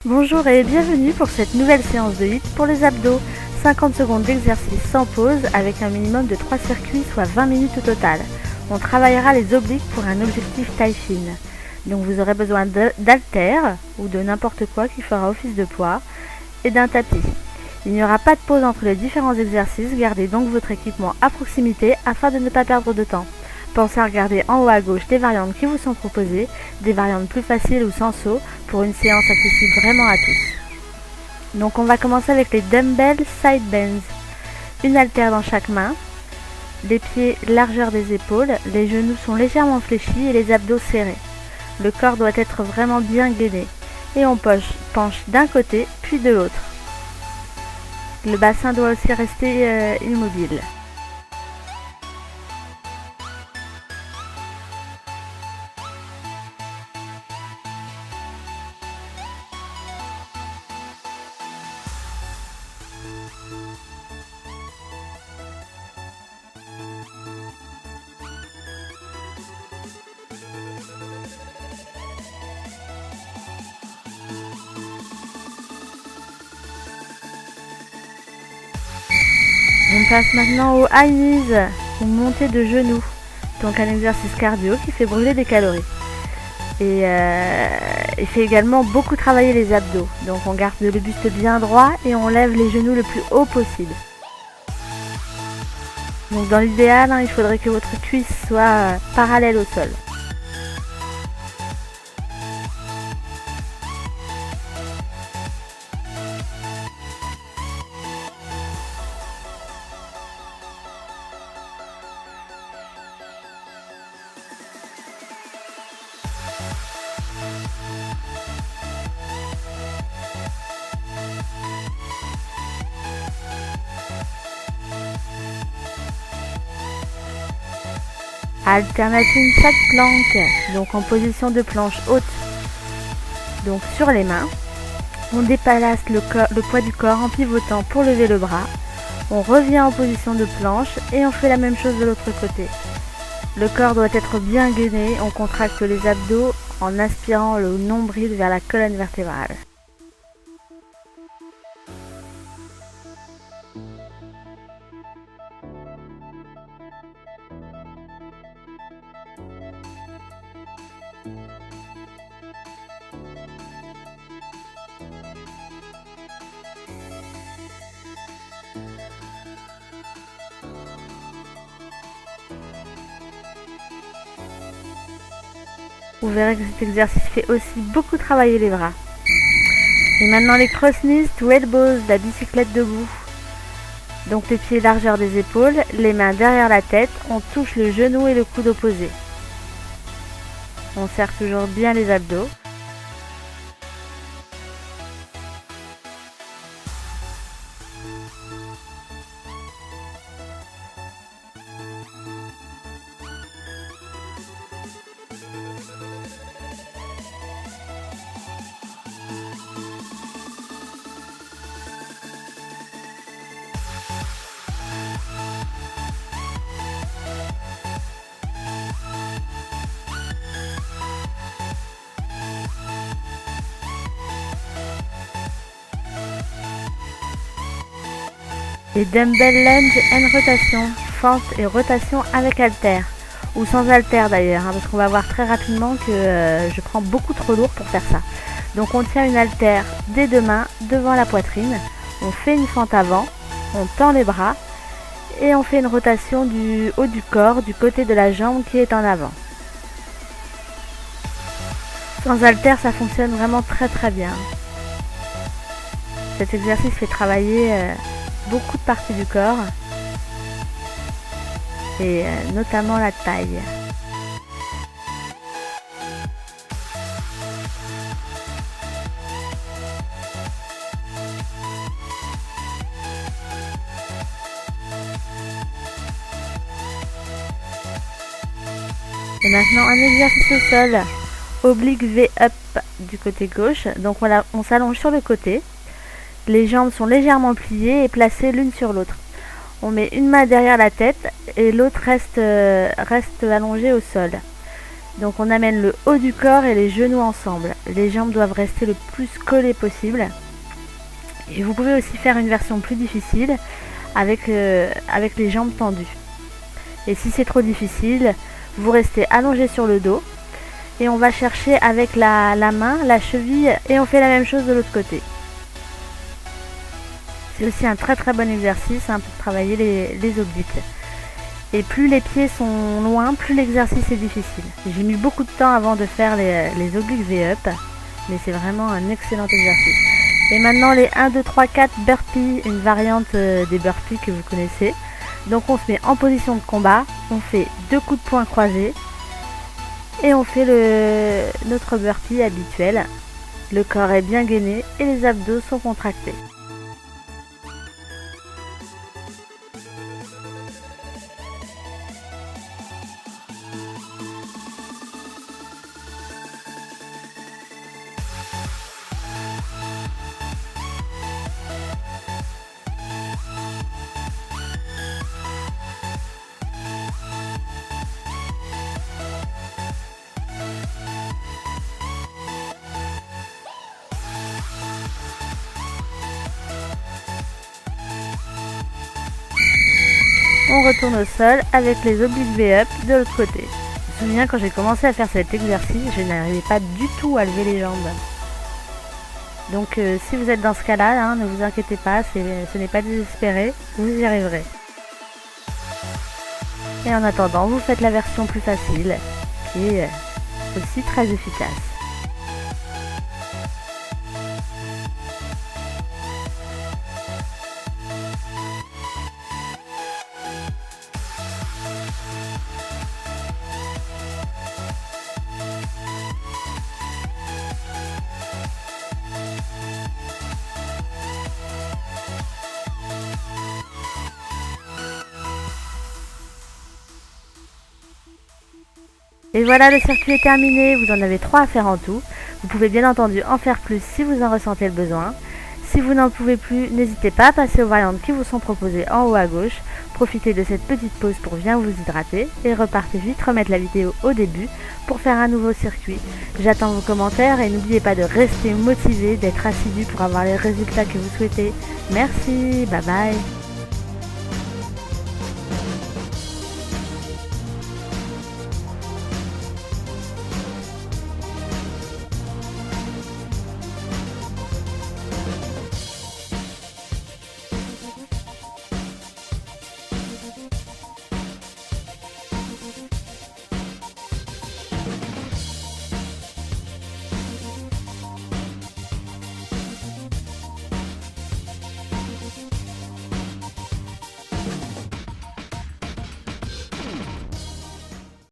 Bonjour et bienvenue pour cette nouvelle séance de HIIT pour les abdos. 50 secondes d'exercice sans pause avec un minimum de 3 circuits, soit 20 minutes au total. On travaillera les obliques pour un objectif taille fine. Donc vous aurez besoin d'haltères ou de n'importe quoi qui fera office de poids et d'un tapis. Il n'y aura pas de pause entre les différents exercices, gardez donc votre équipement à proximité afin de ne pas perdre de temps. Pensez à regarder en haut à gauche les variantes qui vous sont proposées, des variantes plus faciles ou sans saut, pour une séance accessible vraiment à tous. Donc on va commencer avec les dumbbells side bends. Une haltère dans chaque main, les pieds largeur des épaules, les genoux sont légèrement fléchis et les abdos serrés. Le corps doit être vraiment bien gainé et on penche d'un côté puis de l'autre. Le bassin doit aussi rester immobile. On passe maintenant au high knees, ou montée de genoux. Donc un exercice cardio qui fait brûler des calories. Et il fait également beaucoup travailler les abdos. Donc on garde le buste bien droit et on lève les genoux le plus haut possible. Donc dans l'idéal, il faudrait que votre cuisse soit parallèle au sol. Alternating chaque planche, donc en position de planche haute, donc sur les mains. On déplace le poids du corps en pivotant pour lever le bras. On revient en position de planche et on fait la même chose de l'autre côté. Le corps doit être bien gainé, on contracte les abdos en aspirant le nombril vers la colonne vertébrale. Vous verrez que cet exercice fait aussi beaucoup travailler les bras. Et maintenant les cross knees to elbows, la bicyclette debout. Donc les pieds largeur des épaules, les mains derrière la tête, on touche le genou et le coude opposé. On serre toujours bien les abdos. Les dumbbell lunge and rotation, fente et rotation avec haltère, ou sans haltère d'ailleurs, parce qu'on va voir très rapidement que je prends beaucoup trop lourd pour faire ça. Donc on tient une haltère des deux mains devant la poitrine, on fait une fente avant, on tend les bras et on fait une rotation du haut du corps, du côté de la jambe qui est en avant. Sans haltère, ça fonctionne vraiment très bien. Cet exercice fait travailler beaucoup de parties du corps et notamment la taille. Et maintenant un exercice au sol, oblique V-up du côté gauche. Donc on s'allonge sur le côté. Les jambes sont légèrement pliées et placées l'une sur l'autre. On met une main derrière la tête et l'autre reste allongée au sol. Donc on amène le haut du corps et les genoux ensemble. Les jambes doivent rester le plus collées possible. Et vous pouvez aussi faire une version plus difficile avec les jambes tendues. Et si c'est trop difficile, vous restez allongé sur le dos et on va chercher avec la main, la cheville, et on fait la même chose de l'autre côté. C'est aussi un très très bon exercice pour travailler les obliques. Et plus les pieds sont loin, plus l'exercice est difficile. J'ai mis beaucoup de temps avant de faire les obliques V-up, mais c'est vraiment un excellent exercice. Et maintenant les 1, 2, 3, 4 burpees, une variante des burpees que vous connaissez. Donc on se met en position de combat, on fait 2 coups de poing croisés et on fait notre burpee habituel. Le corps est bien gainé et les abdos sont contractés. On retourne au sol avec les obliques V-up de l'autre côté. Je me souviens quand j'ai commencé à faire cet exercice, je n'arrivais pas du tout à lever les jambes. Donc si vous êtes dans ce cas-là, ne vous inquiétez pas, ce n'est pas désespéré, vous y arriverez. Et en attendant, vous faites la version plus facile, qui est aussi très efficace. Et voilà, le circuit est terminé, vous en avez 3 à faire en tout. Vous pouvez bien entendu en faire plus si vous en ressentez le besoin. Si vous n'en pouvez plus, n'hésitez pas à passer aux variantes qui vous sont proposées en haut à gauche. Profitez de cette petite pause pour bien vous hydrater et repartez vite remettre la vidéo au début pour faire un nouveau circuit. J'attends vos commentaires et n'oubliez pas de rester motivé, d'être assidu pour avoir les résultats que vous souhaitez. Merci, bye bye.